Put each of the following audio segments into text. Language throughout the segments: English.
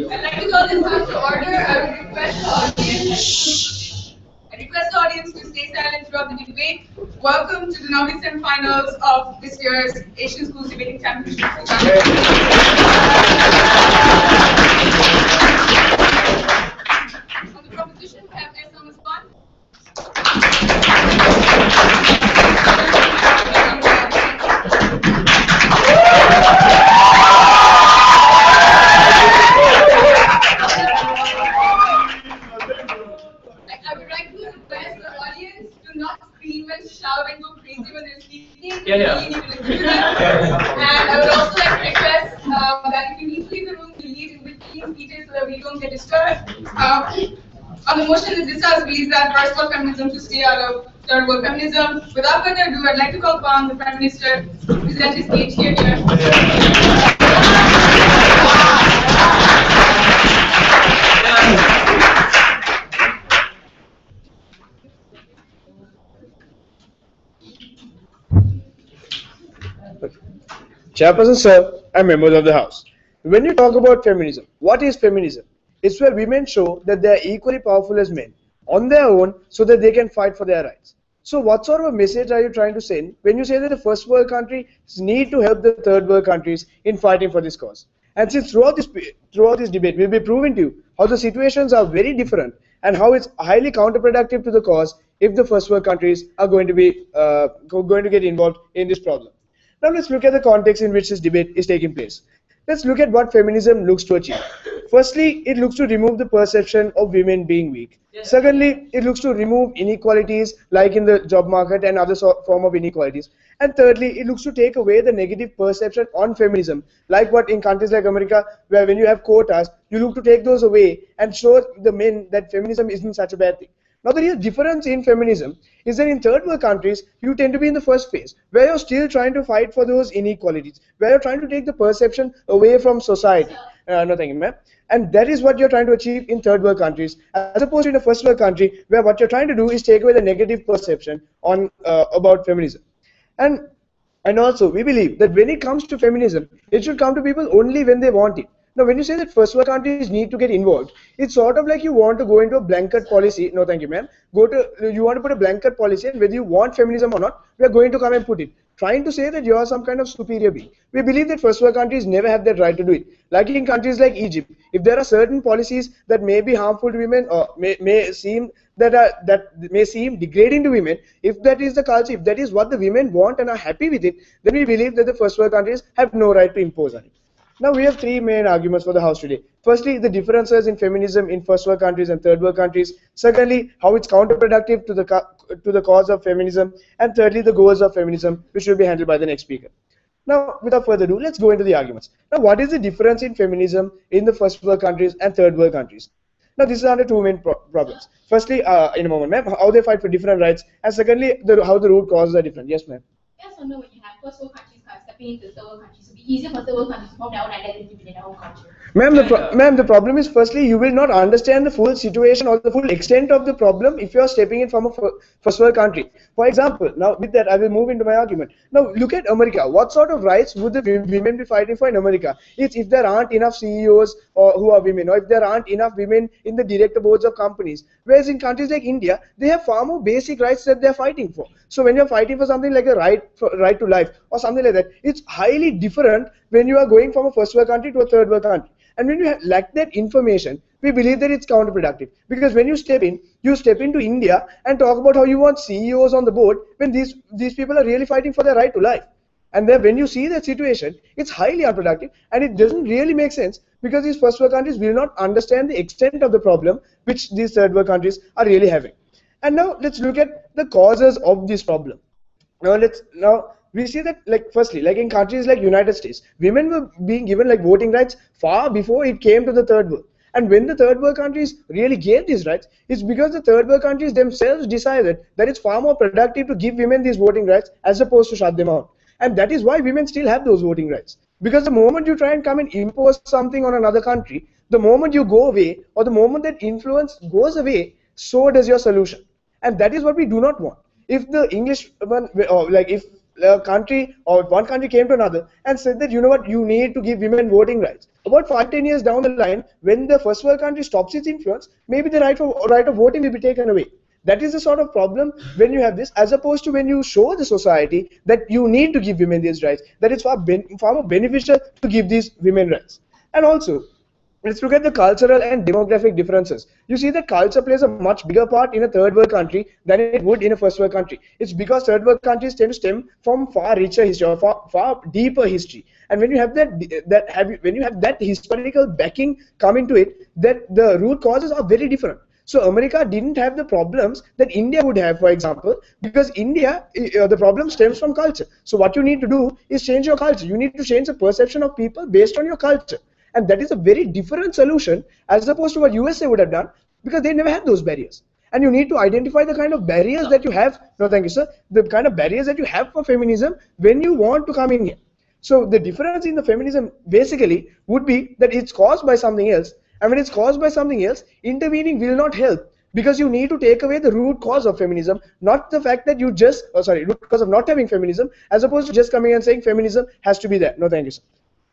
I'd like to call this house to order. I request the audience to stay silent throughout the debate. Welcome to the Novice Semifinals of this year's Asian Schools Debating Championship. On the proposition, we have S. Thomas Bond. Yeah. And I would also like to request that if you need to leave the room, you leave in between speeches so that we don't get disturbed. On the motion that this House believes that first world feminism should stay out of third world feminism. Without further ado, I'd like to call upon the Prime Minister to present his speech here. Chairperson, sir, and members of the House. When you talk about feminism, what is feminism? It's where women show that they are equally powerful as men on their own so that they can fight for their rights. So what sort of a message are you trying to send when you say that the first world countries need to help the third world countries in fighting for this cause? And since throughout this debate, we'll be proving to you how the situations are very different and how it's highly counterproductive to the cause if the first world countries are going to get involved in this problem. Now let's look at the context in which this debate is taking place. Let's look at what feminism looks to achieve. Firstly, it looks to remove the perception of women being weak. Secondly, it looks to remove inequalities like in the job market and other form of inequalities. And thirdly, it looks to take away the negative perception on feminism, like what in countries like America, where when you have quotas, you look to take those away and show the men that feminism isn't such a bad thing. Now the real difference in feminism is that in third world countries, you tend to be in the first phase, where you're still trying to fight for those inequalities, where you're trying to take the perception away from society. No, thank you, ma'am. And that is what you're trying to achieve in third world countries, as opposed to in a first world country, where what you're trying to do is take away the negative perception on about feminism. And also, we believe that when it comes to feminism, it should come to people only when they want it. Now, when you say that first world countries need to get involved, it's sort of like you want to go into a blanket policy. No, thank you, ma'am. You want to put a blanket policy, and whether you want feminism or not, we are going to come and put it. Trying to say that you are some kind of superior being. We believe that first world countries never have that right to do it. Like in countries like Egypt, if there are certain policies that may be harmful to women or may seem degrading to women, if that is the culture, if that is what the women want and are happy with it, then we believe that the first world countries have no right to impose on it. Now we have three main arguments for the House today. Firstly, the differences in feminism in first world countries and third world countries. Secondly, how it's counterproductive to the cause of feminism. And thirdly, the goals of feminism, which will be handled by the next speaker. Now, without further ado, let's go into the arguments. Now, what is the difference in feminism in the first world countries and third world countries? Now, this is under two main problems. Firstly, in a moment, ma'am, how they fight for different rights, and secondly, how the root causes are different. Yes, ma'am. Yes or no, when you have first world countries stepping into third world countries, it will be easier for third world countries to form their own identity within their own culture. Ma'am, the problem is, firstly, you will not understand the full situation or the full extent of the problem if you are stepping in from a first world country. For example, now with that, I will move into my argument. Now, look at America. What sort of rights would the women be fighting for in America? It's if there aren't enough CEOs who are women, or if there aren't enough women in the director boards of companies. Whereas in countries like India, they have far more basic rights that they're fighting for. So when you're fighting for something like a right to life or something like that, it's highly different when you are going from a first world country to a third world country. And when you lack that information, we believe that it's counterproductive. Because when you step into India and talk about how you want CEOs on the board, when these people are really fighting for their right to life. And then when you see that situation, it's highly unproductive, and it doesn't really make sense, because these first world countries will not understand the extent of the problem which these third world countries are really having. And now let's look at the causes of this problem. Now we see that, like, firstly, like in countries like United States, women were being given like voting rights far before it came to the third world. And when the third world countries really gave these rights, it's because the third world countries themselves decided that it's far more productive to give women these voting rights as opposed to shut them out. And that is why women still have those voting rights. Because the moment you try and come and impose something on another country, the moment you go away, or the moment that influence goes away, so does your solution. And that is what we do not want. If the English, like if a country or one country came to another and said that, you know what, you need to give women voting rights. About 5-10 years down the line, when the first world country stops its influence, maybe the right of voting will be taken away. That is the sort of problem when you have this, as opposed to when you show the society that you need to give women these rights, that it's far more beneficial to give these women rights. And also, let's look at the cultural and demographic differences. You see that culture plays a much bigger part in a third world country than it would in a first world country. It's because third world countries tend to stem from far richer history or far deeper history. And when you have when you have that historical backing coming to it, that the root causes are very different. So America didn't have the problems that India would have, for example, because India, the problem stems from culture. So what you need to do is change your culture. You need to change the perception of people based on your culture. And that is a very different solution as opposed to what USA would have done, because they never had those barriers. And you need to identify the kind of barriers that you have. No, thank you, sir. The kind of barriers that you have for feminism when you want to come in here. So the difference in the feminism basically would be that it's caused by something else. And when it's caused by something else, intervening will not help, because you need to take away the root cause of feminism, not the fact that you just, root cause of not having feminism, as opposed to just coming and saying feminism has to be there. No, thank you, sir.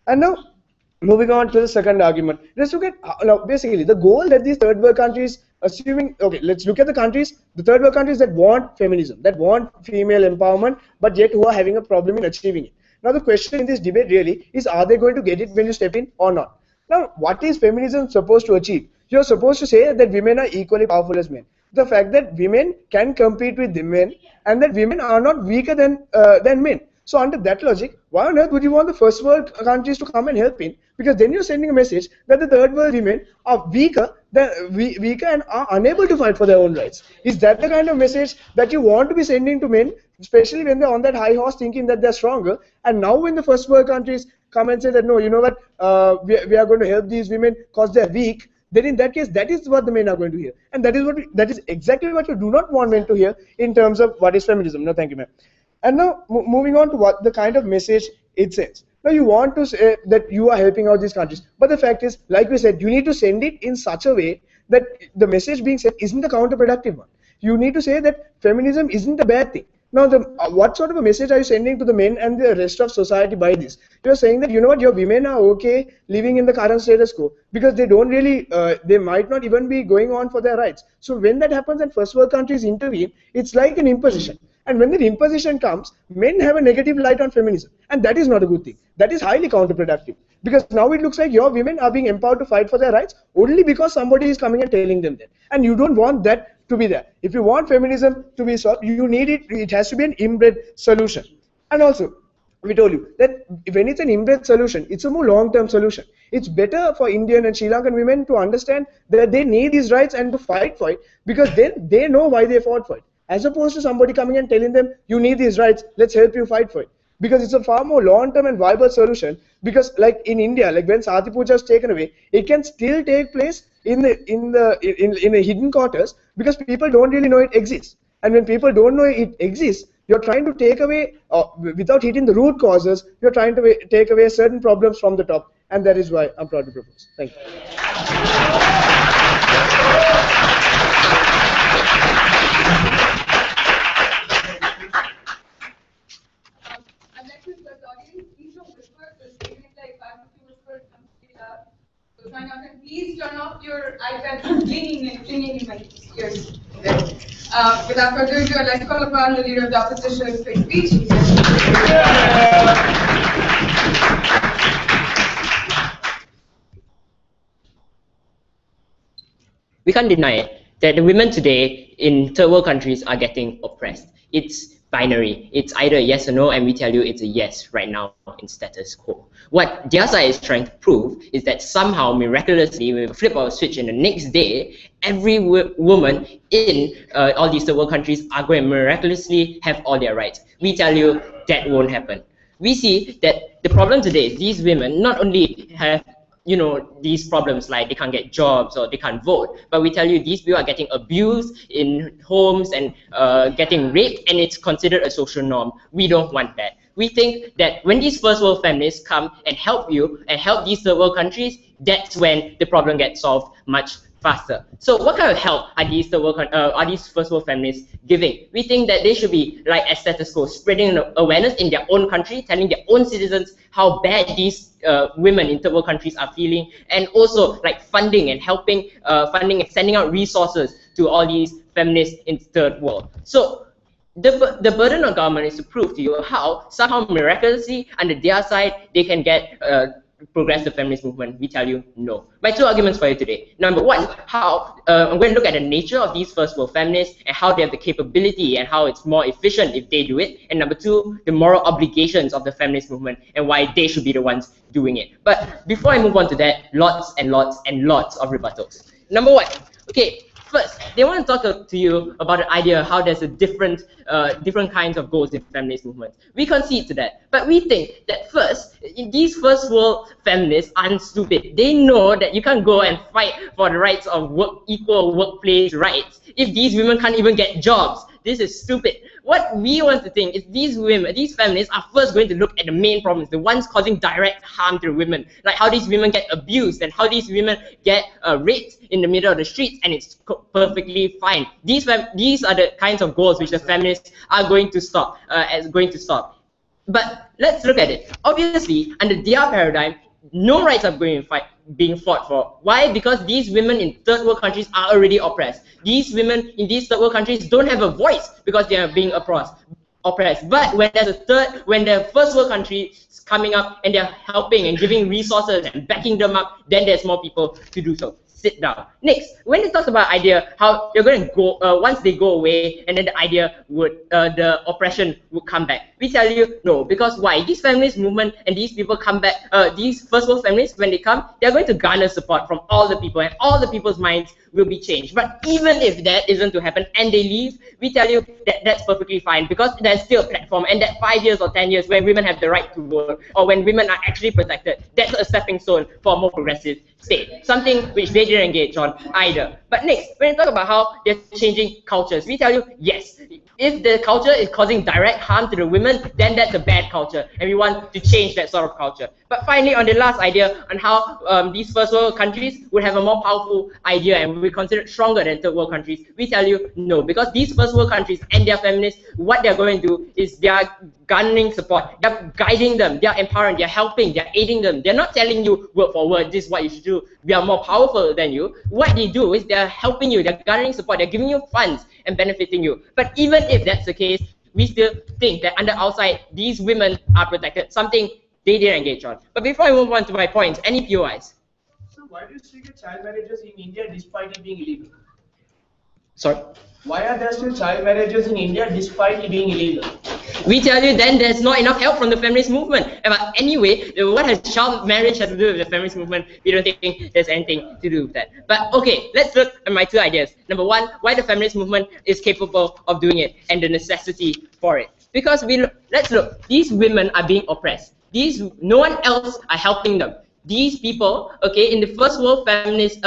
And now, moving on to the second argument, let's look at now basically the goal that these third world countries, assuming, okay, let's look at the countries, the third world countries that want feminism, that want female empowerment, but yet who are having a problem in achieving it. Now the question in this debate really is, are they going to get it when you step in or not? Now, what is feminism supposed to achieve? You're supposed to say that women are equally powerful as men. The fact that women can compete with the men, and that women are not weaker than men. So under that logic, why on earth would you want the first world countries to come and help in? Because then you're sending a message that the third world women are weaker and are unable to fight for their own rights. Is that the kind of message that you want to be sending to men, especially when they're on that high horse thinking that they're stronger? And now when the first world countries come and say that, no, you know what, we are going to help these women because they're weak, then in that case, that is what the men are going to hear. And that is exactly what you do not want men to hear in terms of what is feminism. No, thank you, ma'am. And now moving on to what the kind of message it sends. Now you want to say that you are helping out these countries, but the fact is, like we said, you need to send it in such a way that the message being sent isn't the counterproductive one. You need to say that feminism isn't a bad thing. Now, what sort of a message are you sending to the men and the rest of society by this? You're saying that, you know what, your women are okay living in the current status quo because they don't really, they might not even be going on for their rights. So when that happens and first world countries intervene, it's like an imposition. And when the imposition comes, men have a negative light on feminism. And that is not a good thing. That is highly counterproductive. Because now it looks like your women are being empowered to fight for their rights only because somebody is coming and telling them that. And you don't want that to be there. If you want feminism to be solved, you need it. It has to be an inbred solution. And also, we told you that when it's an inbred solution, it's a more long-term solution. It's better for Indian and Sri Lankan women to understand that they need these rights and to fight for it, because then they know why they fought for it. As opposed to somebody coming and telling them, you need these rights, let's help you fight for it. Because it's a far more long-term and viable solution. Because like in India, like when Sati Puja is taken away, it can still take place in the hidden quarters because people don't really know it exists. And when people don't know it exists, you're trying to take away, without hitting the root causes, you're trying to take away certain problems from the top. And that is why I'm proud to propose. Thank you. Please turn off your iPads, clinging in my ears. Without further ado, I'd like to call upon the leader of the opposition for speech. We can't deny that the women today in third world countries are getting oppressed. It's binary. It's either a yes or no, and we tell you it's a yes right now in status quo. What Jaya is trying to prove is that somehow, miraculously, with a flip of a switch in the next day, every woman in all these third world countries are going to miraculously have all their rights. We tell you that won't happen. We see that the problem today is these women not only have you know, these problems like they can't get jobs or they can't vote. But we tell you these people are getting abused in homes and getting raped, and it's considered a social norm. We don't want that. We think that when these first world feminists come and help you and help these third world countries, that's when the problem gets solved much faster. So what kind of help are these first world feminists giving? We think that they should be like a status quo, spreading awareness in their own country, telling their own citizens how bad these women in third world countries are feeling, and also like funding and helping, funding and sending out resources to all these feminists in third world. So the burden on government is to prove to you how somehow miraculously under their side they can get progress the feminist movement. We tell you no. My two arguments for you today. Number one, how I'm going to look at the nature of these first world feminists and how they have the capability and how it's more efficient if they do it. And number two, the moral obligations of the feminist movement and why they should be the ones doing it. But before I move on to that, lots and lots and lots of rebuttals. Number one, okay. First, they want to talk to you about the idea how there's a different kinds of goals in feminist movements. We concede to that, but we think that first, these first world feminists aren't stupid. They know that you can't go and fight for the rights of equal workplace rights if these women can't even get jobs. This is stupid. What we want to think is these women, these feminists are first going to look at the main problems, the ones causing direct harm to women, like how these women get abused and how these women get raped in the middle of the streets, and it's perfectly fine. These are the kinds of goals which the feminists are going to stop. But let's look at it. Obviously, under their paradigm, no rights are being fought for. Why? Because these women in third world countries are already oppressed. These women in these third world countries don't have a voice because they are being oppressed. But when the first world country is coming up and they're helping and giving resources and backing them up, then there's more people to do so. Sit down. Next, when they talk about idea how you're going to go once they go away, and then the idea would the oppression would come back. We tell you no, because why? This feminist movement and these people come back. These first world feminists, when they come, they're going to garner support from all the people, and all the people's minds will be changed. But even if that isn't to happen and they leave, we tell you that that's perfectly fine, because there's still a platform, and that 5 years or 10 years when women have the right to vote, or when women are actually protected, that's a stepping stone for a more progressive state, something which they didn't engage on either. But next, when we talk about how they're changing cultures, we tell you yes, if the culture is causing direct harm to the women, then that's a bad culture, and we want to change that sort of culture. But finally, on the last idea on how these first world countries would have a more powerful idea and will be considered stronger than third world countries, we tell you no, because these first world countries and their feminists, what they're going to do is they're garnering support, they're guiding them, they're empowering, they're helping, they're aiding them. They're not telling you word for word, this is what you should do, we are more powerful than you. What they do is they're helping you, they're garnering support, they're giving you funds and benefiting you. But even if that's the case, we still think that under our side, these women are protected, something they didn't engage on. But before I move on to my points, any POIs? So why do you still get child marriages in India despite it being illegal? Sorry? Why are there still child marriages in India despite it being illegal? We tell you then there's not enough help from the feminist movement. But anyway, what has child marriage have to do with the feminist movement? We don't think there's anything to do with that. But okay, let's look at my two ideas. Number one, why the feminist movement is capable of doing it and the necessity for it. Because let's look, these women are being oppressed. No one else are helping them. These people, okay, in the first world feminists,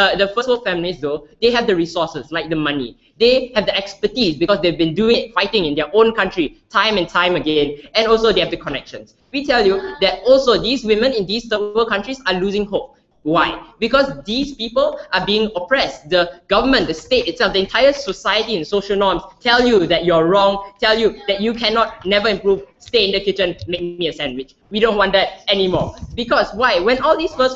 though, they have the resources, like the money. They have the expertise because they've been doing it, fighting in their own country time and time again, and also they have the connections. We tell you that also these women in these third world countries are losing hope. Why? Because these people are being oppressed. The government, the state itself, the entire society and social norms tell you that you're wrong, tell you that you cannot never improve, stay in the kitchen, make me a sandwich. We don't want that anymore. Because why? When all these when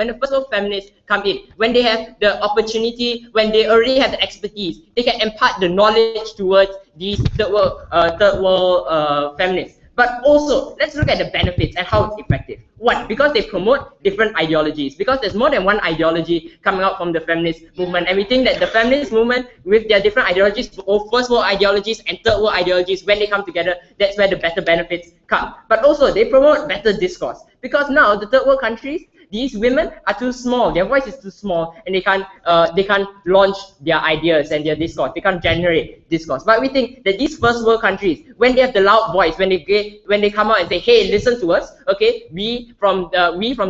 the first world feminists come in, when they have the opportunity, when they already have the expertise, they can impart the knowledge towards these third world feminists. But also, let's look at the benefits and how it's effective. One, because they promote different ideologies. Because there's more than one ideology coming out from the feminist movement. And we think that the feminist movement, with their different ideologies, both first world ideologies and third world ideologies, when they come together, that's where the better benefits come. But also, they promote better discourse. Because now, the third world countries, these women are too small, their voice is too small, and they can't launch their ideas and their discourse, they can't generate discourse. But we think that these first world countries, when they have the loud voice, when they come out and say, hey, listen to us, okay, we from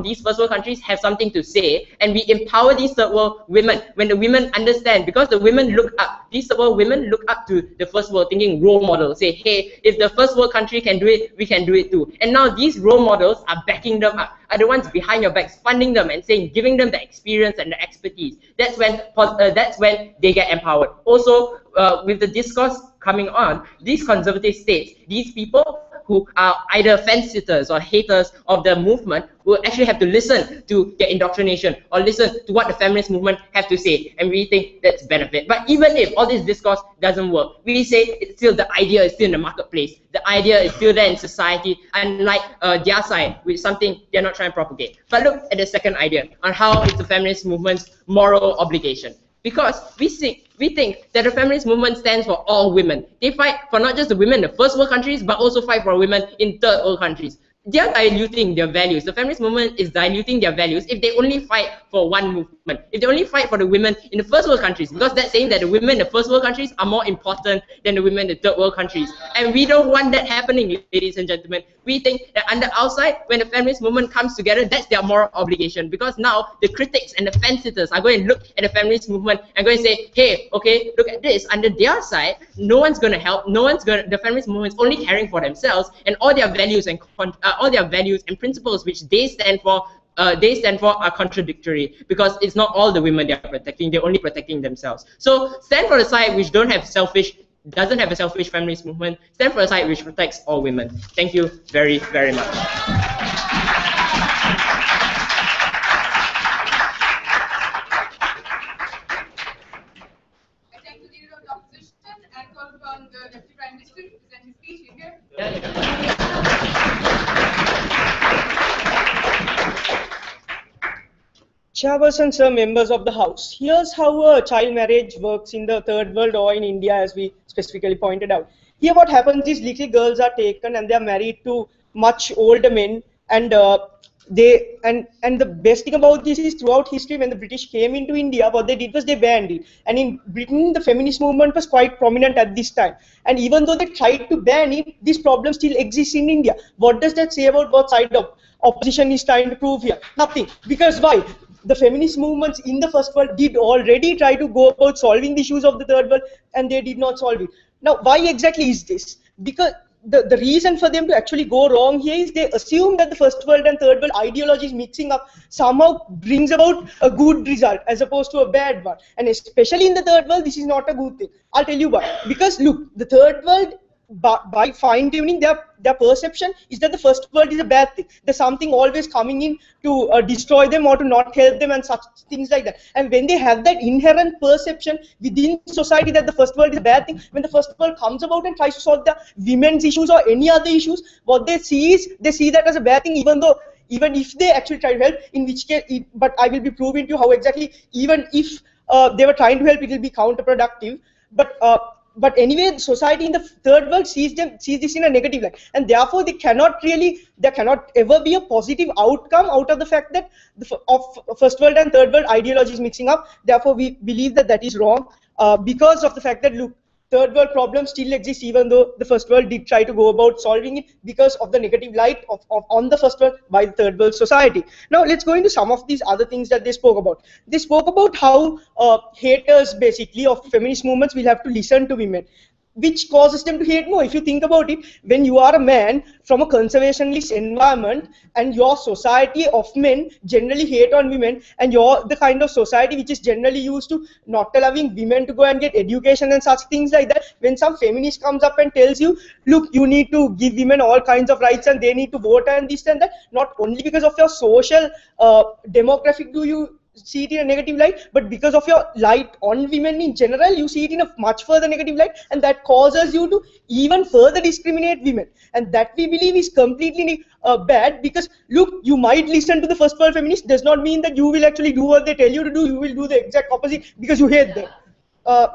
these first world countries have something to say, and we empower these third world women. When the women understand, because the women look up, these third world women look up to the first world thinking role model, say, hey, if the first world country can do it, we can do it too. And now these role models are backing them up, are the ones behind your backs, funding them and saying, giving them the experience and the expertise. That's when they get empowered. Also, with the discourse coming on, these conservative states, these people who are either fence-sitters or haters of the movement will actually have to listen to their indoctrination or listen to what the feminist movement have to say, and we think that's benefit. But even if all this discourse doesn't work, we say it's still, the idea is still in the marketplace, the idea is still there in society, unlike their side, which is something they're not trying to propagate. But look at the second idea on how it's the feminist movement's moral obligation. Because we think that the feminist movement stands for all women. They fight for not just the women in the first world countries, but also fight for women in third world countries. They are diluting their values. The feminist movement is diluting their values if they only fight for one movement, if they only fight for the women in the first world countries, because that's saying that the women in the first world countries are more important than the women in the third world countries. And we don't want that happening, ladies and gentlemen. We think that under our side, when the feminist movement comes together, that's their moral obligation, because now the critics and the fence-sitters are going to look at the feminist movement and going to say, hey, okay, look at this, under their side, no one's going to help, the feminist movement is only caring for themselves, and all their values and principles which they stand for are contradictory, because it's not all the women they are protecting, they're only protecting themselves. So stand for the side which doesn't have a selfish feminist movement, stand for the side which protects all women. Thank you very, very much. I thank the leader of the opposition and call upon the Deputy Prime Minister to present his speech. Here. Chairperson, sir, members of the House, here's how child marriage works in the third world or in India, as we specifically pointed out. Here what happens is little girls are taken and they are married to much older men, and the best thing about this is, throughout history, when the British came into India, what they did was they banned it. And in Britain, the feminist movement was quite prominent at this time. And even though they tried to ban it, this problem still exists in India. What does that say about what side of opposition is trying to prove here? Nothing. Because why? The feminist movements in the first world did already try to go about solving the issues of the third world, and they did not solve it. Now, why exactly is this? Because the reason for them to actually go wrong here is they assume that the first world and third world ideologies mixing up somehow brings about a good result as opposed to a bad one. And especially in the third world, this is not a good thing. I'll tell you why. Because look, the third world, by fine-tuning their perception, is that the first world is a bad thing. There's something always coming in to destroy them or to not help them and such things like that. And when they have that inherent perception within society that the first world is a bad thing, when the first world comes about and tries to solve the women's issues or any other issues, what they see is, they see that as a bad thing, even if they actually try to help, in which case, but I will be proving to you how exactly, even if they were trying to help, it will be counterproductive. But anyway, society in the third world sees this in a negative light, and therefore there cannot ever be a positive outcome out of the fact that of first world and third world ideologies mixing up. Therefore, we believe that is wrong, because of the fact that, look, third world problems still exist, even though the first world did try to go about solving it, because of the negative light on the first world by the third world society. Now let's go into some of these other things that they spoke about. They spoke about how haters basically of feminist movements will have to listen to women, which causes them to hate more. If you think about it, when you are a man from a conservationist environment and your society of men generally hate on women, and you're the kind of society which is generally used to not allowing women to go and get education and such things like that, when some feminist comes up and tells you, look, you need to give women all kinds of rights and they need to vote and this and that, not only because of your social demographic do you see it in a negative light, but because of your light on women in general, you see it in a much further negative light, and that causes you to even further discriminate women. And that we believe is completely bad, because look, you might listen to the first world feminists, does not mean that you will actually do what they tell you to do. You will do the exact opposite because you hate them.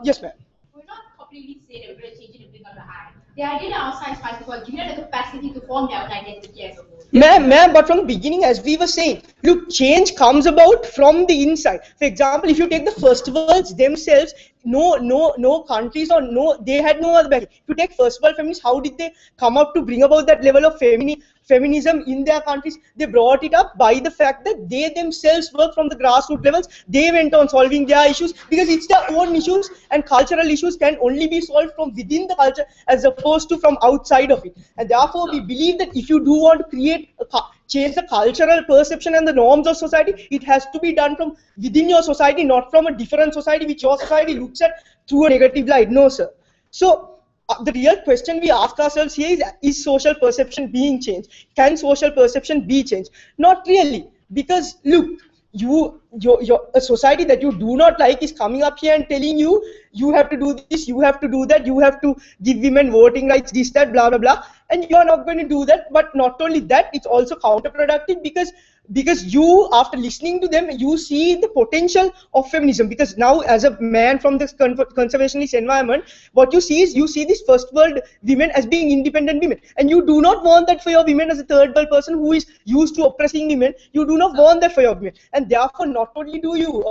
Yes, ma'am. We're not completely saying that we're going to change it in the blink of an eye. They are really outside, first of all, giving them the capacity to form their own identity as a whole. Ma'am, but from the beginning, as we were saying, look, change comes about from the inside. For example, if you take the first worlds themselves, no countries or they had no other backing. If you take first world feminists, how did they come up to bring about that level of feminism in their countries? They brought it up by the fact that they themselves work from the grassroots levels. They went on solving their issues because it's their own issues, and cultural issues can only be solved from within the culture as opposed to from outside of it. And therefore, we believe that if you do want to create change the cultural perception and the norms of society, it has to be done from within your society, not from a different society which your society looks at through a negative light. No, sir. So the real question we ask ourselves here is social perception being changed? Can social perception be changed? Not really, because look, a society that you do not like is coming up here and telling you have to do this, you have to do that, you have to give women voting rights, this, that, blah, blah, blah, and you are not going to do that. But not only that, it's also counterproductive because you, after listening to them, you see the potential of feminism. Because now, as a man from this conservationist environment, what you see is, you see these first world women as being independent women, and you do not want that for your women. As a third world person who is used to oppressing women, you do not want that for your women. And therefore, not only do you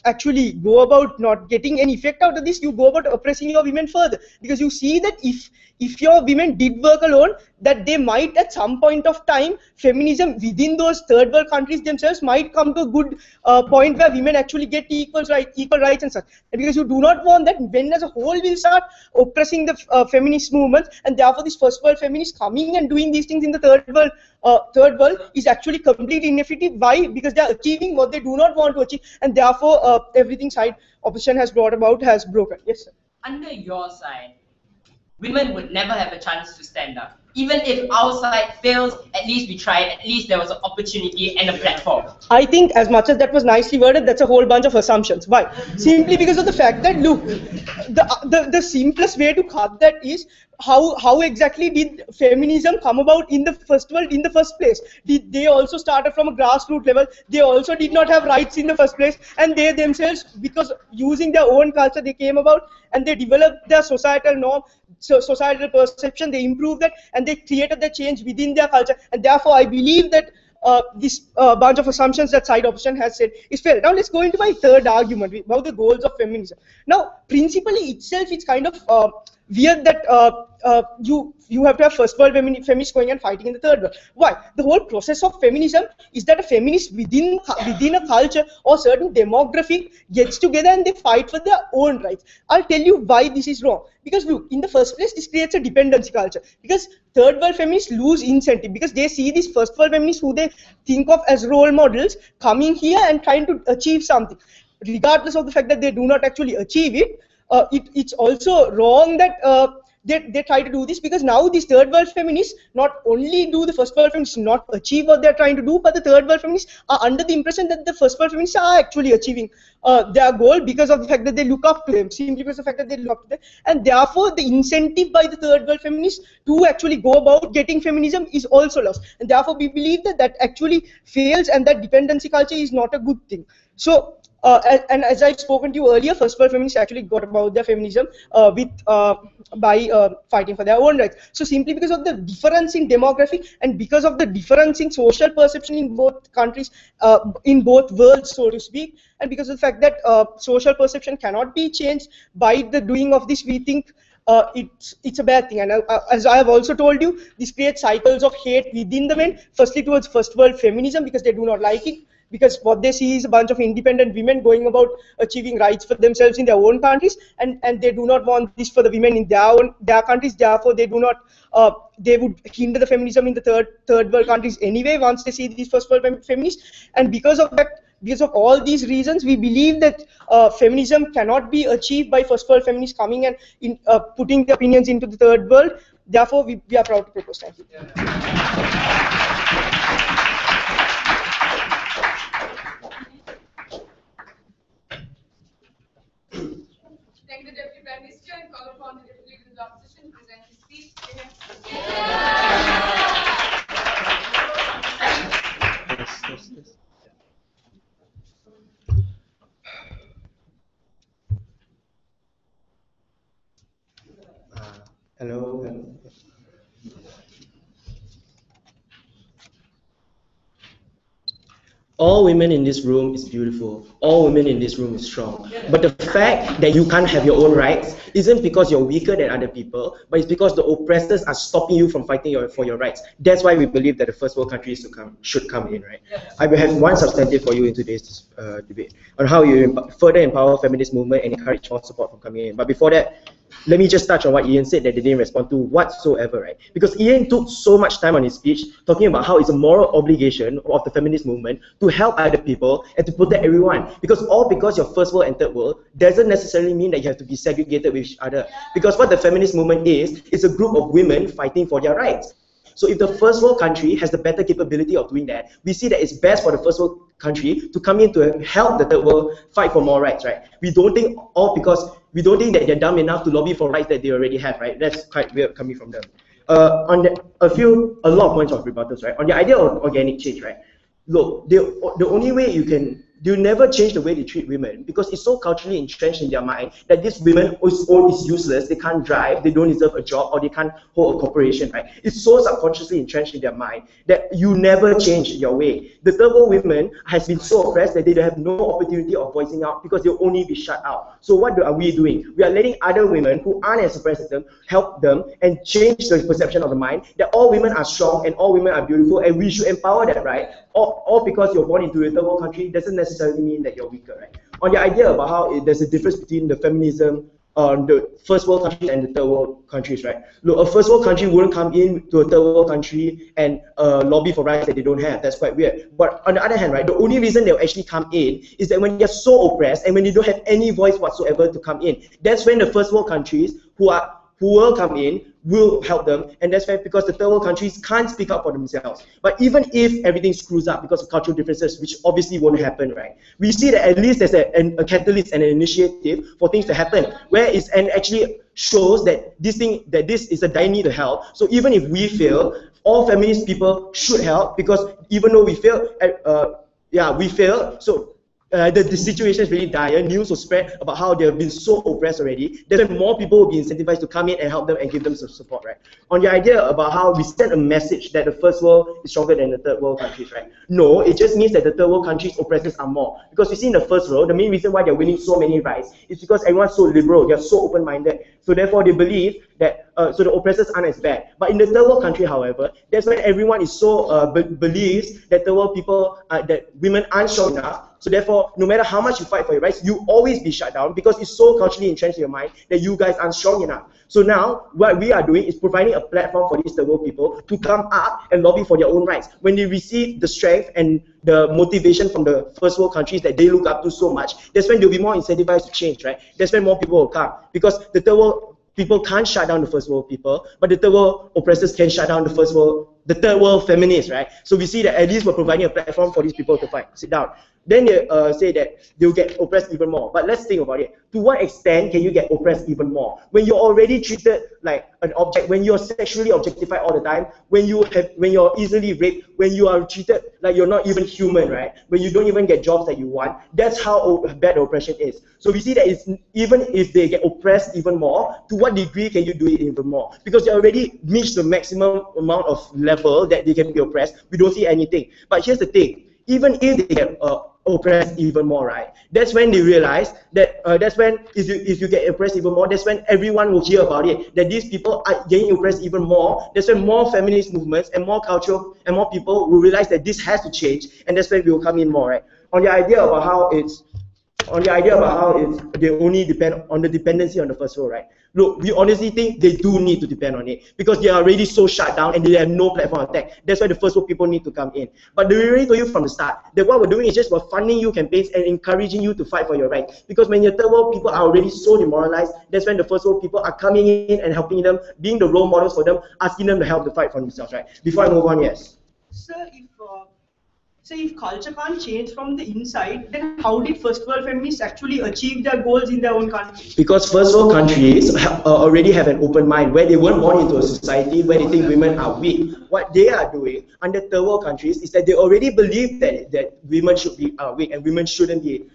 actually go about not getting any effect out of this, you go about oppressing your women further, because you see that if your women did work alone, that they might at some point of time, feminism within those third world countries themselves might come to a good point where women actually get equal rights and such. And because you do not want that, men as a whole will start oppressing the feminist movements, and therefore this first world feminists coming and doing these things in the third world is actually completely ineffective. Why? Because they are achieving what they do not want to achieve, and therefore everything side opposition has brought about has broken. Yes, sir. Under your side, women would never have a chance to stand up. Even if our side fails, at least we tried, at least there was an opportunity and a platform. I think as much as that was nicely worded, that's a whole bunch of assumptions. Why? Simply because of the fact that, look, the simplest way to cut that is, how exactly did feminism come about in the first world in the first place? Did they also started from a grassroots level? They also did not have rights in the first place, and they themselves, because using their own culture, they came about and they developed their societal norm, societal perception, they improved that, and they created the change within their culture. And therefore, I believe that this bunch of assumptions that side opposition has said is fair. Now let's go into my third argument about the goals of feminism. Now, principally itself, it's kind of weird that you have to have first world feminists going and fighting in the third world. Why? The whole process of feminism is that a feminist within a culture or certain demographic gets together and they fight for their own rights. I'll tell you why this is wrong. Because look, in the first place, this creates a dependency culture. Because third world feminists lose incentive, because they see these first world feminists who they think of as role models coming here and trying to achieve something. Regardless of the fact that they do not actually achieve it, it's also wrong that they try to do this, because now these third world feminists, not only do the first world feminists not achieve what they're trying to do, but the third world feminists are under the impression that the first world feminists are actually achieving their goal because of the fact that they look up to them, simply because of the fact that they look up to them. And therefore, the incentive by the third world feminists to actually go about getting feminism is also lost. And therefore, we believe that actually fails, and that dependency culture is not a good thing. So, and as I've spoken to you earlier, first world feminists actually got about their feminism by fighting for their own rights. So simply because of the difference in demography and because of the difference in social perception in both countries, in both worlds, so to speak, and because of the fact that social perception cannot be changed by the doing of this, we think it's a bad thing. And as I have also told you, this creates cycles of hate within the men, firstly towards first world feminism because they do not like it, because what they see is a bunch of independent women going about achieving rights for themselves in their own countries, and they do not want this for the women in their countries. Therefore, they do not they would hinder the feminism in the third world countries anyway once they see these first world feminists. And because of that, because of all these reasons, we believe that feminism cannot be achieved by first world feminists coming and putting their opinions into the third world. Therefore, we are proud to propose. Thank you. Thank the Deputy Prime Minister and call upon the Deputy Leader of the Opposition to present his speech. Hello. all women in this room is beautiful. All women in this room is strong. But the fact that you can't have your own rights isn't because you're weaker than other people, but it's because the oppressors are stopping you from fighting for your rights. That's why we believe that the first world countries should come in, right? I will have one substantive for you in today's debate on how you further empower feminist movement and encourage more support from coming in. But before that, let me just touch on what Ian said that they didn't respond to whatsoever, right? Because Ian took so much time on his speech talking about how it's a moral obligation of the feminist movement to help other people and to protect everyone. Because you're first world and third world doesn't necessarily mean that you have to be segregated with each other. Because what the feminist movement is a group of women fighting for their rights. So if the first world country has the better capability of doing that, we see that it's best for the first world country to come in to help the third world fight for more rights, right? We don't think that they're dumb enough to lobby for rights that they already have, right? That's quite weird coming from them. A lot of points of rebuttals, right? On the idea of organic change, right? Look, the only way they'll never change the way they treat women because it's so culturally entrenched in their mind that these women is useless, they can't drive, they don't deserve a job, or they can't hold a corporation, right? It's so subconsciously entrenched in their mind that you never change your way. The third world women has been so oppressed that they have no opportunity of voicing out because they'll only be shut out. So what are we doing? We are letting other women who aren't as oppressed as them help them and change the perception of the mind that all women are strong and all women are beautiful and we should empower that, right? All because you're born into a third world country doesn't necessarily mean that you're weaker, right? On the idea about how there's a difference between the feminism on the first world countries and the third world countries, right? Look, a first world country wouldn't come in to a third world country and lobby for rights that they don't have. That's quite weird. But on the other hand, right, the only reason they'll actually come in is that when they're so oppressed and when they don't have any voice whatsoever to come in. That's when the first world countries who will come in will help them, and that's right because the third world countries can't speak up for themselves. But even if everything screws up because of cultural differences, which obviously won't happen, right? We see that at least there's a catalyst and an initiative for things to happen, where it's and actually shows that this is a dire need to help. So even if we fail, all feminist people should help because even though we fail, we fail. So the situation is really dire. News will spread about how they have been so oppressed already. Then more people will be incentivized to come in and help them and give them some support, right? On the idea about how we send a message that the first world is stronger than the third world countries, right? No, it just means that the third world countries' oppressors are more. Because you see in the first world, the main reason why they're winning so many rights is because everyone's so liberal, they're so open-minded. So therefore they believe that so the oppressors aren't as bad. But in the third world country, however, that's when everyone is so believes that third world people, that women aren't strong enough. So therefore, no matter how much you fight for your rights, you always be shut down because it's so culturally entrenched in your mind that you guys aren't strong enough. So now, what we are doing is providing a platform for these third world people to come up and lobby for their own rights. When they receive the strength and the motivation from the first world countries that they look up to so much, that's when they'll be more incentivized to change, right? That's when more people will come. Because the third world people can't shut down the first world people, but the third world oppressors can shut down the third world feminists, right? So we see that at least we're providing a platform for these people to fight. Sit down. Then they say that they'll get oppressed even more. But let's think about it. To what extent can you get oppressed even more? When you're already treated like an object, when you're sexually objectified all the time, when you're easily raped, when you are treated like you're not even human, right? When you don't even get jobs that you want, that's how bad the oppression is. So we see that it's, even if they get oppressed even more, to what degree can you do it even more? Because they already reached the maximum amount of level that they can be oppressed, we don't see anything. But here's the thing, even if they get oppressed even more, right? That's when they realize that that's when if you get oppressed even more, that's when everyone will hear about it, that these people are getting oppressed even more. That's when more feminist movements and more cultural and more people will realize that this has to change, and that's when we will come in more, right? On the idea about how they only depend on the dependency on the first world, right? Look, we honestly think they do need to depend on it because they are already so shut down and they have no platform attack. That's why the first world people need to come in. But we already told you from the start that what we're doing is just we're funding you campaigns and encouraging you to fight for your rights. Because when your third world people are already so demoralized, that's when the first world people are coming in and helping them, being the role models for them, asking them to help to fight for themselves, right? Before I move on, yes. So if culture can't change from the inside, then how did first world feminists actually achieve their goals in their own country? Because first world countries already have an open mind where they weren't born into a society where they think women are weak. What they are doing under third world countries is that they already believe that women should be weak and women shouldn't be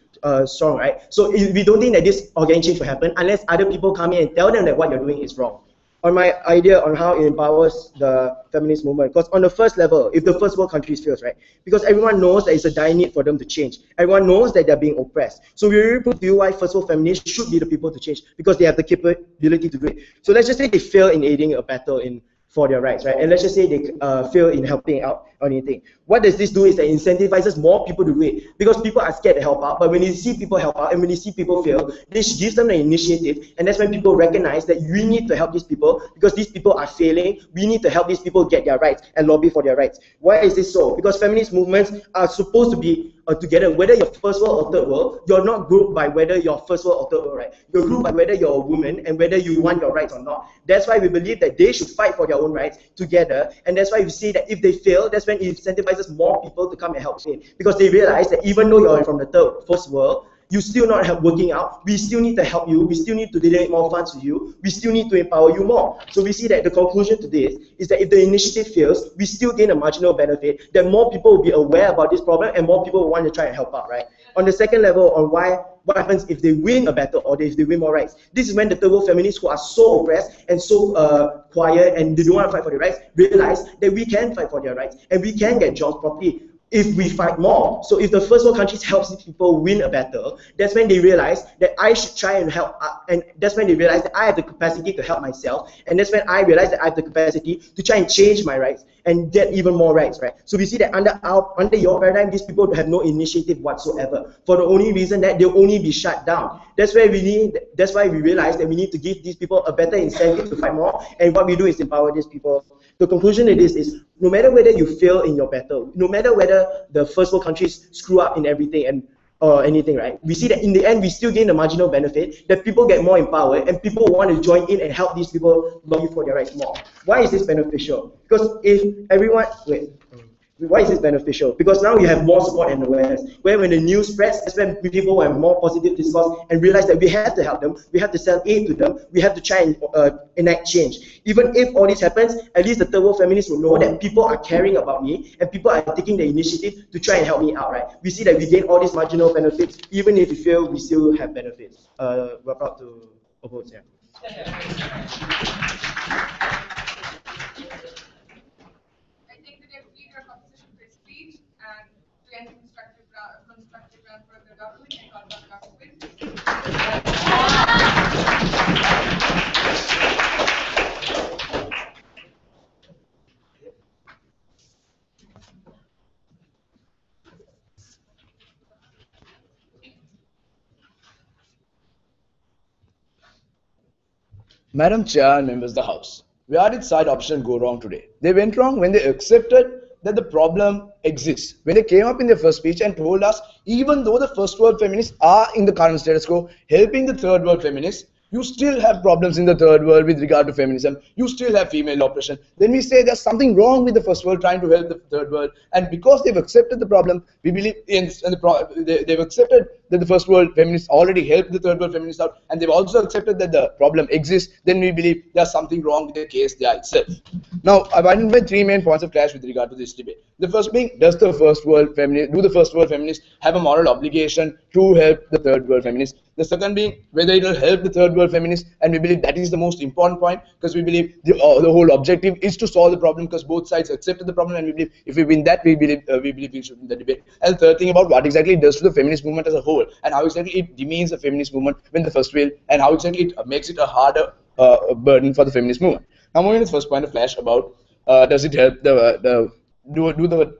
strong, right? So we don't think that this organic change will happen unless other people come in and tell them that what you're doing is wrong. on my idea on how it empowers the feminist movement. Because on the first level, if the first world countries fails, right? Because everyone knows that it's a dire need for them to change. Everyone knows that they're being oppressed. So we really prove to you why first world feminists should be the people to change, because they have the capability to do it. So let's just say they fail in aiding a battle for their rights, right? And let's just say they fail in helping out or anything. What does this do is that it incentivizes more people to do it, because people are scared to help out. But when they see people help out and when they see people fail, this gives them the initiative, and that's when people recognize that we need to help these people because these people are failing. We need to help these people get their rights and lobby for their rights. Why is this so? Because feminist movements are supposed to be together. Whether you're first world or third world, you're not grouped by whether you're first world or third world, right? You're grouped by whether you're a woman and whether you want your rights or not. That's why we believe that they should fight for their own rights together, and that's why we see that if they fail, that's when it incentivizes more people to come and help in, because they realize that even though you're from the first world, you still not working out. We still need to help you. We still need to donate more funds to you. We still need to empower you more. So we see that the conclusion to this is that if the initiative fails, we still gain a marginal benefit, that more people will be aware about this problem and more people will want to try and help out, right? On the second level, on what happens if they win a battle or if they win more rights. This is when the third world feminists who are so oppressed and so quiet and they don't want to fight for their rights realize that we can fight for their rights and we can get jobs properly if we fight more. So if the first world countries help these people win a battle, that's when they realize that I should try and help, and that's when they realize that I have the capacity to help myself, and that's when I realize that I have the capacity to try and change my rights and get even more rights, right? So we see that under your paradigm, these people have no initiative whatsoever, for the only reason that they'll only be shut down. That's why we realize that we need to give these people a better incentive to fight more, and what we do is empower these people. The conclusion of this is, no matter whether you fail in your battle, no matter whether the first world countries screw up in everything or anything, right? We see that in the end, we still gain the marginal benefit, that people get more empowered and people want to join in and help these people lobby for their rights more. Why is this beneficial? Because if everyone, why is this beneficial? Because now you have more support and awareness. Where when the news spreads, that's when people have more positive discourse and realize that we have to help them, we have to sell aid to them, we have to try and enact change. Even if all this happens, at least the third world feminists will know that people are caring about me and people are taking the initiative to try and help me out, right? We see that we gain all these marginal benefits. Even if we fail, we still have benefits. We're proud to oppose, yeah. And constructive run for the government and call back government. Madam Chair and members of the House, where did side option go wrong today? They went wrong when they accepted that the problem exists. When they came up in their first speech and told us, even though the first world feminists are in the current status quo, helping the third world feminists, you still have problems in the third world with regard to feminism. You still have female oppression. Then we say there's something wrong with the first world trying to help the third world. And because they've accepted the problem, we believe they've accepted that the first world feminists already helped the third world feminists out, and they've also accepted that the problem exists. Then we believe there's something wrong with the case there itself. Now, I've identified three main points of clash with regard to this debate. The first being, do the first world feminists have a moral obligation to help the third world feminists? The second being, whether it will help the third world feminists, and we believe that is the most important point, because we believe the whole objective is to solve the problem, because both sides accepted the problem, and we believe if we win that, we believe we should win the debate. And the third thing about what exactly it does to the feminist movement as a whole, and how exactly it demeans the feminist movement when the first will, and how exactly it makes it a harder burden for the feminist movement. Now, moving to the first point of clash about does it help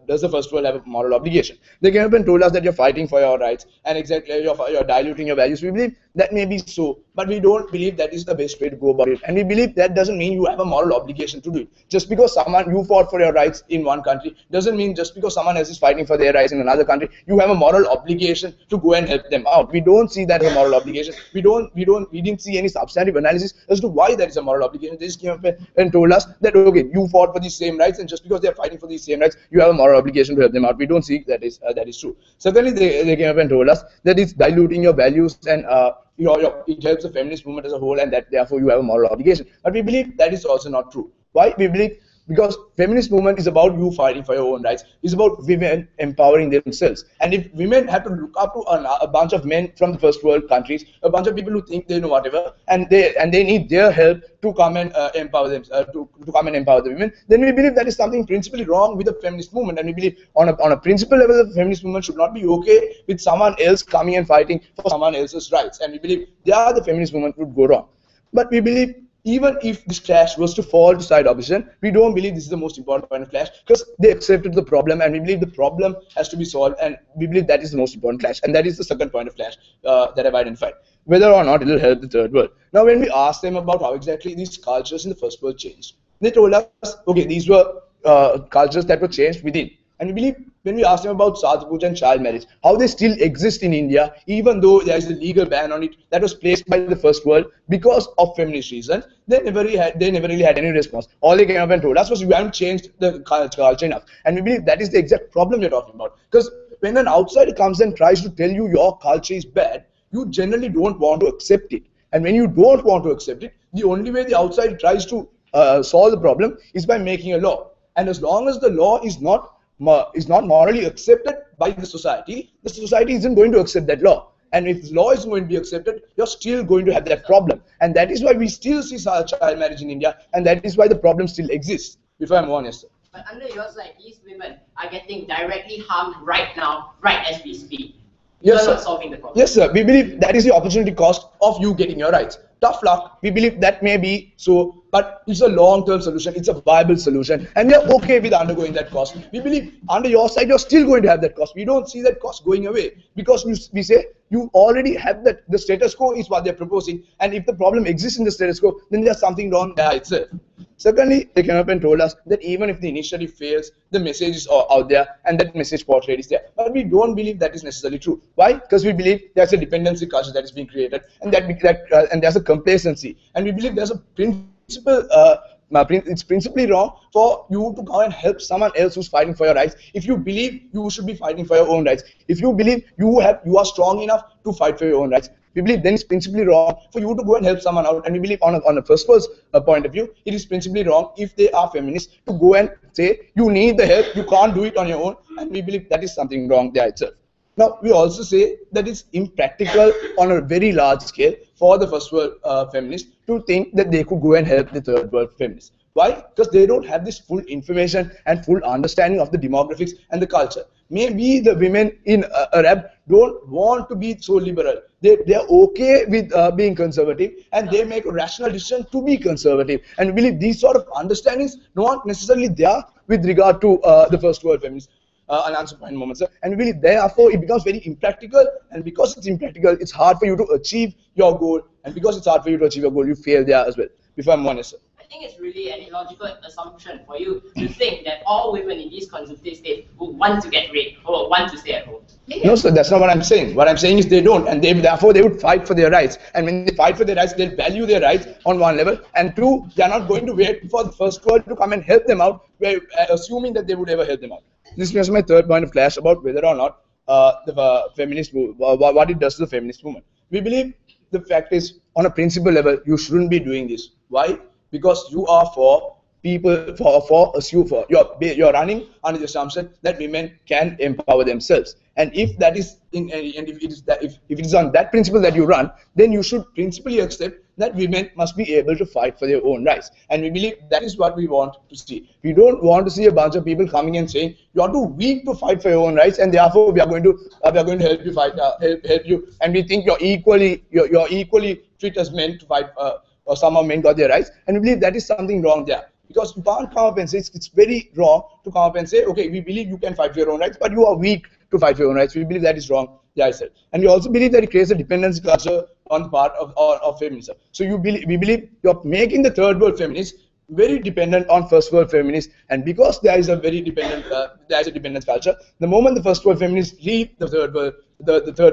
does the first world have a moral obligation? They came up and told us that you're fighting for your rights and exactly you're diluting your values. We believe that may be so, but we don't believe that is the best way to go about it. And we believe that doesn't mean you have a moral obligation to do it. Just because you fought for your rights in one country doesn't mean just because someone else is fighting for their rights in another country, you have a moral obligation to go and help them out. We don't see that as a moral obligation. We didn't see any substantive analysis as to why that is a moral obligation. They just came up and told us that okay, you fought for these same rights, and just because they're fighting for these same rights, you have a moral obligation to help them out. We don't see that is true. Secondly, they came up and told us that it's diluting your values and it helps the feminist movement as a whole, and that therefore you have a moral obligation. But we believe that is also not true. Why? We believe because feminist movement is about you fighting for your own rights. It's about women empowering themselves. And if women have to look up to a bunch of men from the first world countries, a bunch of people who think they know whatever, and they need their help to come and empower them, to come and empower the women, then we believe that is something principally wrong with the feminist movement. And we believe on a principle level, the feminist movement should not be okay with someone else coming and fighting for someone else's rights. And we believe there the feminist movement would go wrong. But we believe even if this clash was to fall to side opposition, we don't believe this is the most important point of clash, because they accepted the problem, and we believe the problem has to be solved, and we believe that is the most important clash, and that is the second point of clash that I've identified, whether or not it will help the third world. Now, when we asked them about how exactly these cultures in the first world changed, they told us, okay, these were cultures that were changed within. And we believe when we asked them about Sadhu Puja and child marriage, how they still exist in India, even though there is a legal ban on it that was placed by the first world because of feminist reasons, they never really had any response. All they came up and told us was, you haven't changed the culture enough. And we believe that is the exact problem we're talking about. Because when an outsider comes and tries to tell you your culture is bad, you generally don't want to accept it. And when you don't want to accept it, the only way the outsider tries to solve the problem is by making a law. And as long as the law is not morally accepted by the society isn't going to accept that law. And if the law isn't going to be accepted, you're still going to have that problem. And that is why we still see child marriage in India, and that is why the problem still exists, if I'm honest. But under your side, these women are getting directly harmed right now, right as we speak. Yes, You're sir. not solving the problem. Yes, sir. We believe that is the opportunity cost of you getting your rights. Tough luck. We believe that may be so, but it's a long-term solution. It's a viable solution, and we are okay with undergoing that cost. We believe under your side, you're still going to have that cost. We don't see that cost going away, because we say you already have that. The status quo is what they're proposing, and if the problem exists in the status quo, then there's something wrong there itself. Secondly, they came up and told us that even if the initiative fails, the message is out there, and that message portrayed is there. But we don't believe that is necessarily true. Why? Because we believe there's a dependency culture that is being created, and and there's a complacency, and we believe there's a principle. It's principally wrong for you to go and help someone else who's fighting for your rights. If you believe you should be fighting for your own rights, if you believe you are strong enough to fight for your own rights, we believe then it's principally wrong for you to go and help someone out. And we believe on a first point of view, it is principally wrong if they are feminists to go and say you need the help, you can't do it on your own. And we believe that is something wrong there itself. Now, we also say that it's impractical on a very large scale for the first world feminists to think that they could go and help the third world feminists. Why? Because they don't have this full information and full understanding of the demographics and the culture. Maybe the women in Arab don't want to be so liberal. They're okay with being conservative, and they make a rational decision to be conservative. And we believe these sort of understandings not necessarily there with regard to the first world feminists. I'll answer point moment, sir. And we believe therefore it becomes very impractical, and because it's impractical, it's hard for you to achieve your goal, and because it's hard for you to achieve your goal, you fail there as well. If I'm honest, sir. I think it's really an illogical assumption for you to think that all women in these conservative states would want to get raped or want to stay at home. No, sir, that's not what I'm saying. What I'm saying is they don't, and therefore they would fight for their rights. And when they fight for their rights, they'll value their rights on one level, and two, they're not going to wait for the first world to come and help them out, assuming that they would ever help them out. This was my third point of clash about whether or not the feminist movement, what it does to the feminist movement. We believe the fact is, on a principle level, you shouldn't be doing this. Why? Because you are for people, you're running under the assumption that women can empower themselves. And if that is if it is on that principle that you run, then you should principally accept that women must be able to fight for their own rights. And we believe that is what we want to see. We don't want to see a bunch of people coming and saying you are too weak to fight for your own rights, and therefore we are going to help you fight, help you, and we think you're equally fit as men to fight, or some of men got their rights. And we believe that is something wrong there. Because you can't come up and say, it's very wrong to come up and say, okay, we believe you can fight for your own rights, but you are weak to fight for your own rights. We believe that is wrong. Yeah, I said. And we also believe that it creates a dependency culture on the part of feminism. So we believe you're making the third world feminists very dependent on first world feminists, and because there is a very dependent dependence culture, the moment the first world feminists leave the third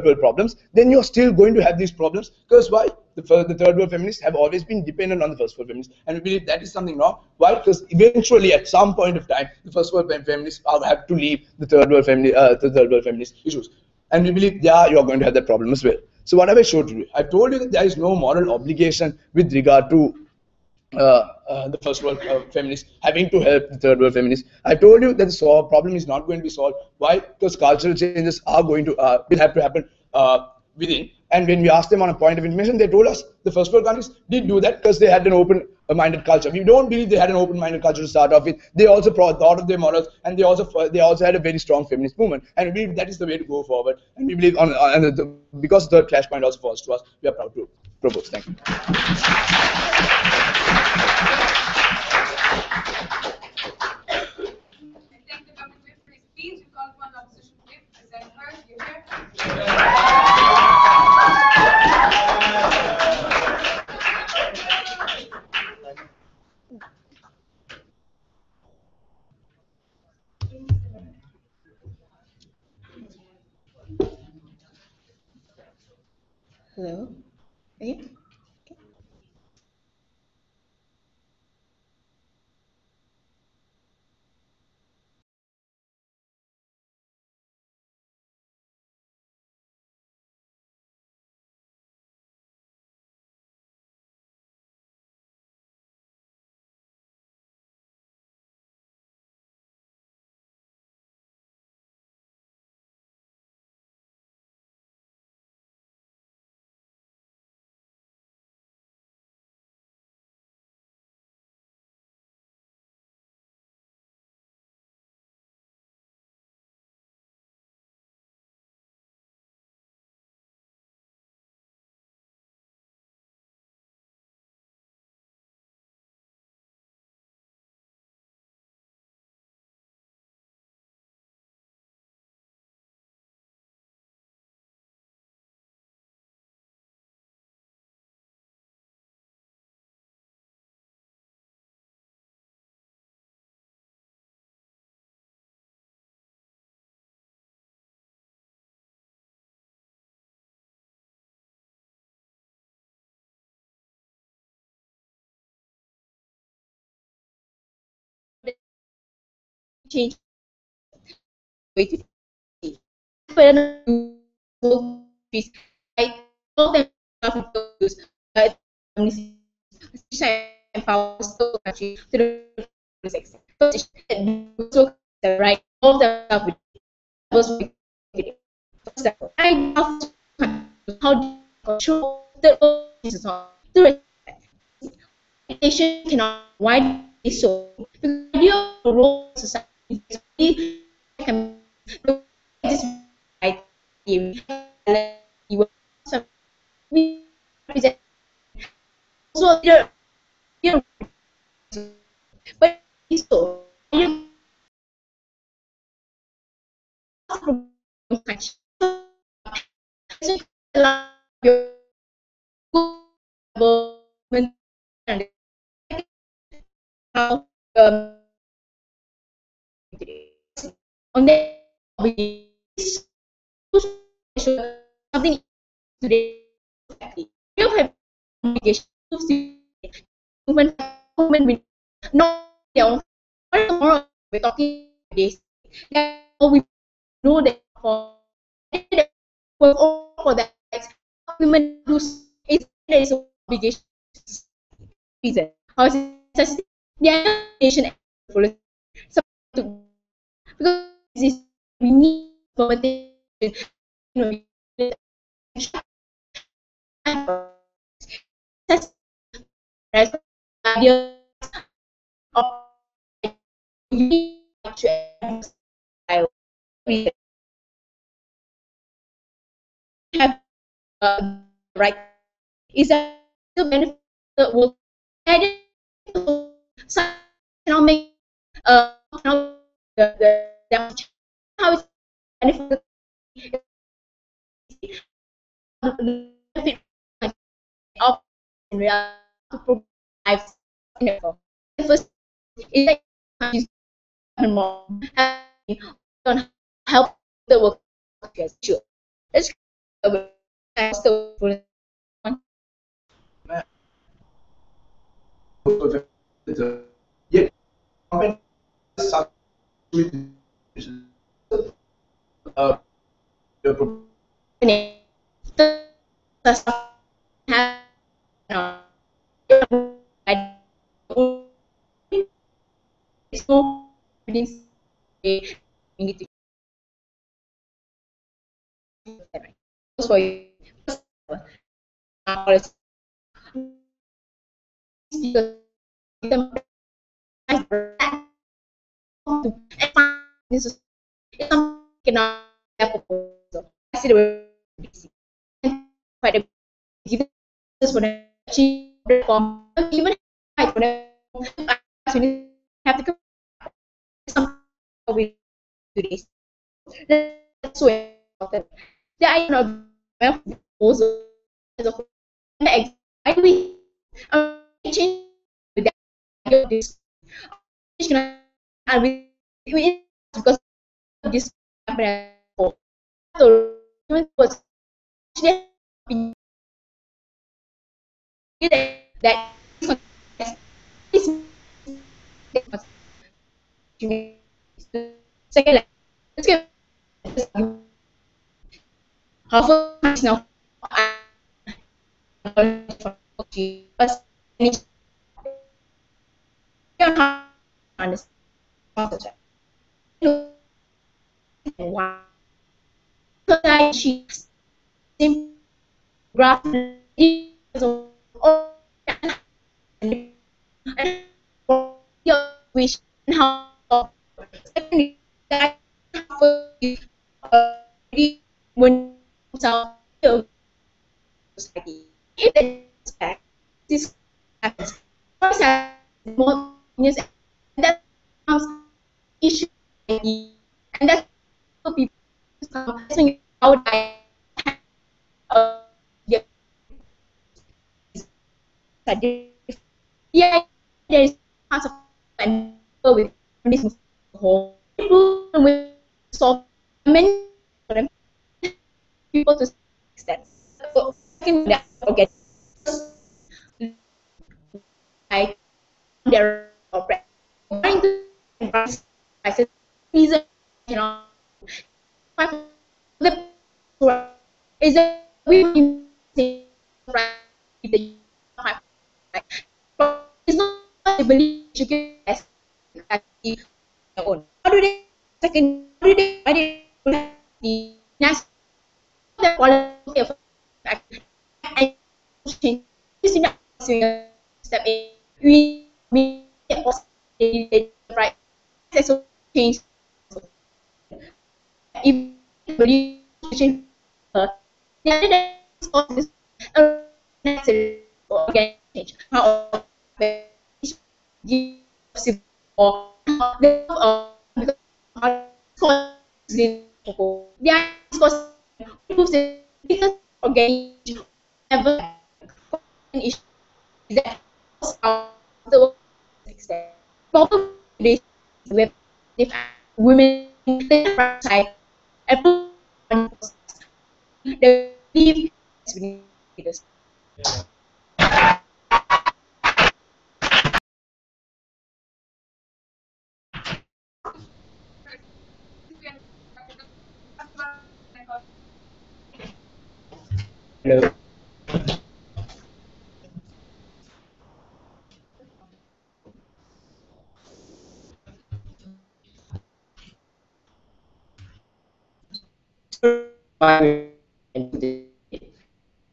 world problems, then you're still going to have these problems. Because why? The third world feminists have always been dependent on the first world feminists, and we believe that is something wrong. Why? Because eventually, at some point of time, the first world feminists have to leave the third world feminist issues, and we believe you're going to have that problem as well. So what have I showed you? I've told you that there is no moral obligation with regard to the first world feminists having to help the third world feminists. I told you that the problem is not going to be solved. Why? Because cultural changes are going to will have to happen within. And when we asked them on a point of information, they told us the first world countries did do that because they had an open-minded culture. We don't believe they had an open-minded culture to start off with. They also thought of their morals, and they also had a very strong feminist movement. And we believe that is the way to go forward. And we believe because the clash point also falls to us, we are proud to propose. Thank you. Thank the government whip for his speech. We call upon the opposition whip, President Hurst, you're here. Hello. Okay. Change way to see. But I all them use but empowers the country to the sex. So the right all the stuff was I asked how do you control the the nation cannot why is so because the idea of the role of society is can this right we represent also you know but it's so you your government and how on the we something today you have obligation to movement with not their own tomorrow we're talking this now we know that for that women do is there is obligation reason how is it the nation to because this we need competition you know that's idea of we have right is that the benefit will some cannot make cannot the how is benefit benefit of in reality to provide first is that more on help the work sure let's still Yet, there's no evidence we need to right. For you, policy speakers to this is cannot proposal. I see the quite a given this would achieve reform even I would have to some we do this. That's why the idea of proposal as a whole I we change with the idea of this and we because of this so was actually that is second let's get half of now understand why she same graph which how secondly that when society if they expect this happens first more news and that becomes issue and that's how people how I yeah yeah there is parts of and with this whole with so many people to extent so second that okay I there trying to I said reason you know the is that we the it's not I believe you can your own. How do they second how do they I did the national the quality of and change this is not step in we right so change if believe change the other day is necessary again change how or because yeah because proves it because organic never issue that the extent problem is with if women side they leave this Hello.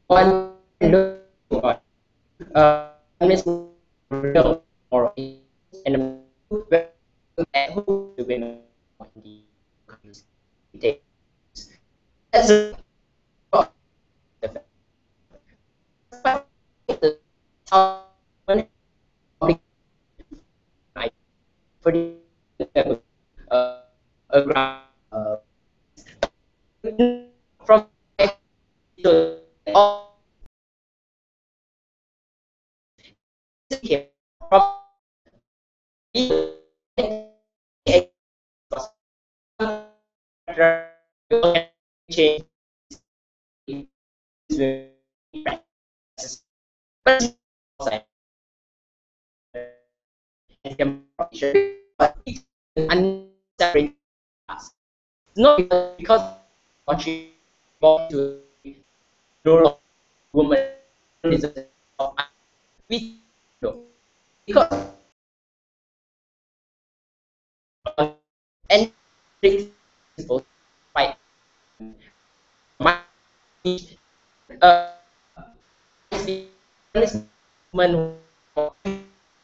One look Miss or and at who the women in the that's a the for the a ground from to all here from change but but it's unnecessary task. Not because contribute to role of woman is we no because principles fight my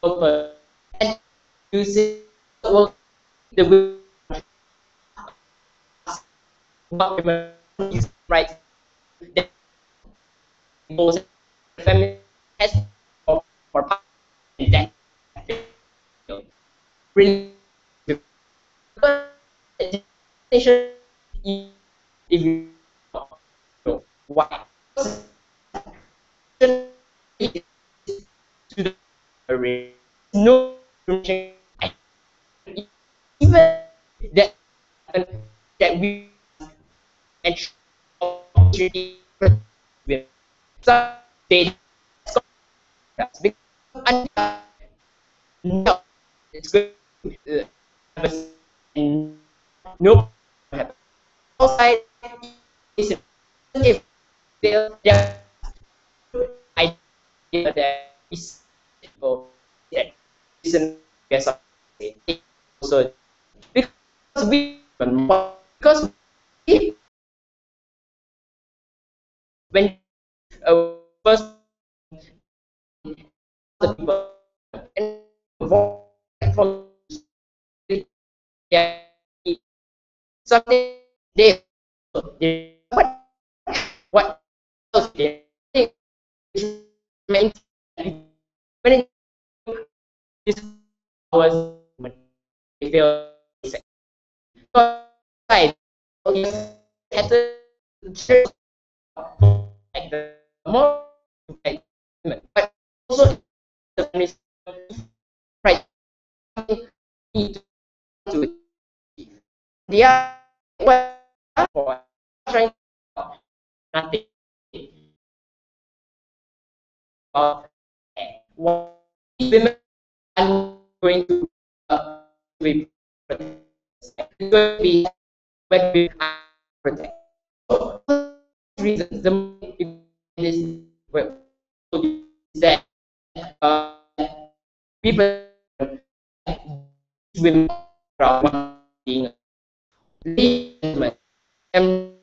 movement and using work the women rights that goes feminist has for that bring education if you know why to the array no even that that we and opportunity with some they because no it's good no outside is if there idea that is that is an guess also because we because we, when first the people and from yeah, something they what else they think when this was they feel side had to like the more like but also the feminist right need to the other for trying nothing about what women are going to be going to be when we protect. So, reasons the is that uh, people women are being legitimate and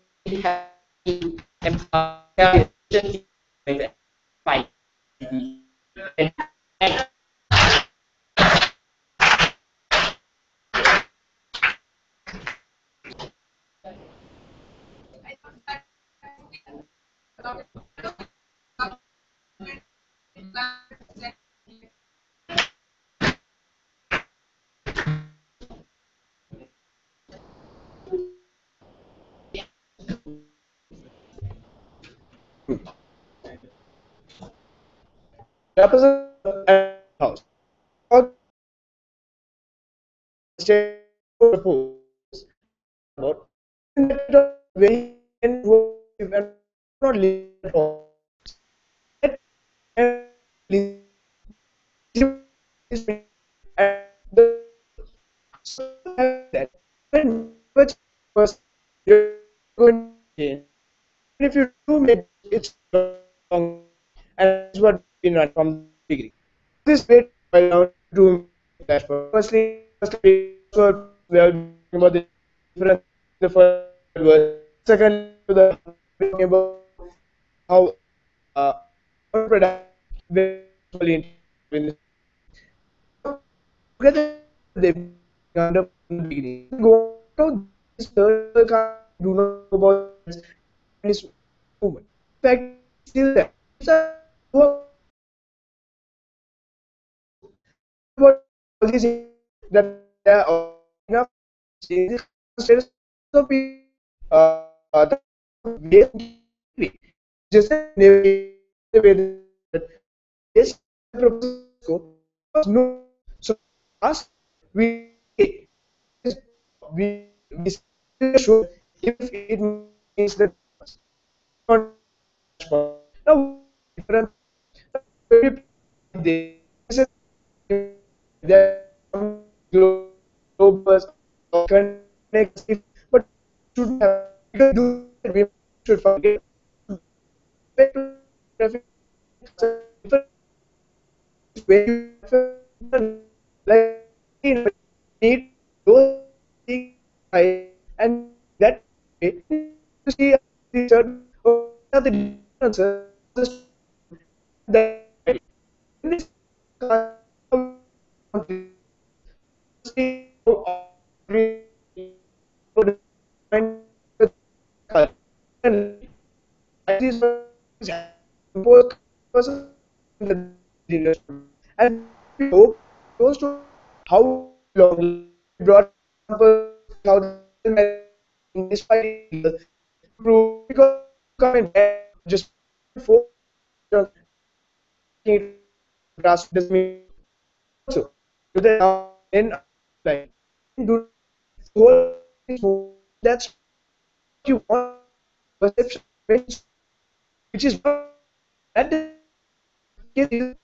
have and fine and Representative House. State proposed about very and not live at all. And the that when which person you're going to change. If you do make it's wrong, and that's what we know from the degree. This bit boil down to that firstly, we are talking about the difference in the first word. Second, to the talking about how product in this together they under the beginning. Go to this third do not know about this movement. In fact, still there. It's a what all these that there are enough changes status of people the way just the way that yes proposal no so ask we we we show if it means that not now different they that global connect but should have because do we should forget when you like need those things answer that in this and we hope those to how long brought how despite prove because come in just four grass doesn't mean also to the now in like do whole that's you want perception which is what that is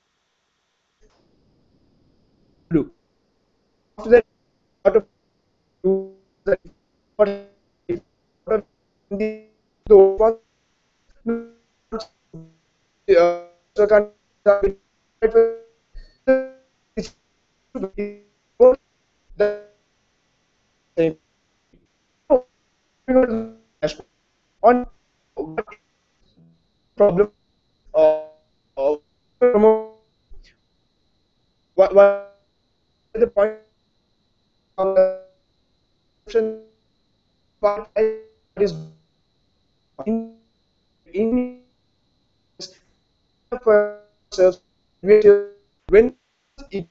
do after that out of do that what the one so can the same on problem of what the point of the part is in for ourselves when it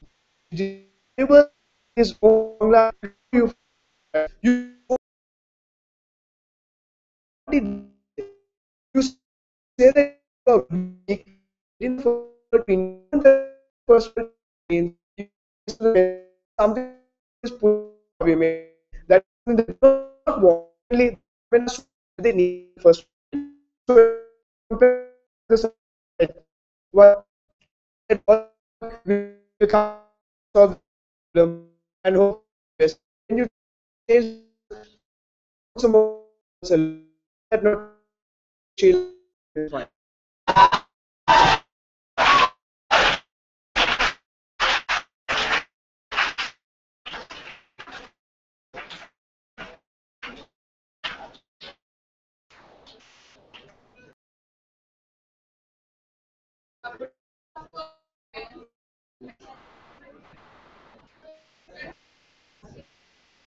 is own you did you say that about me in the first means something is put we made that they don't want only when they need first so compare this what we can solve the problem and hope best when you change some more that not chill fine.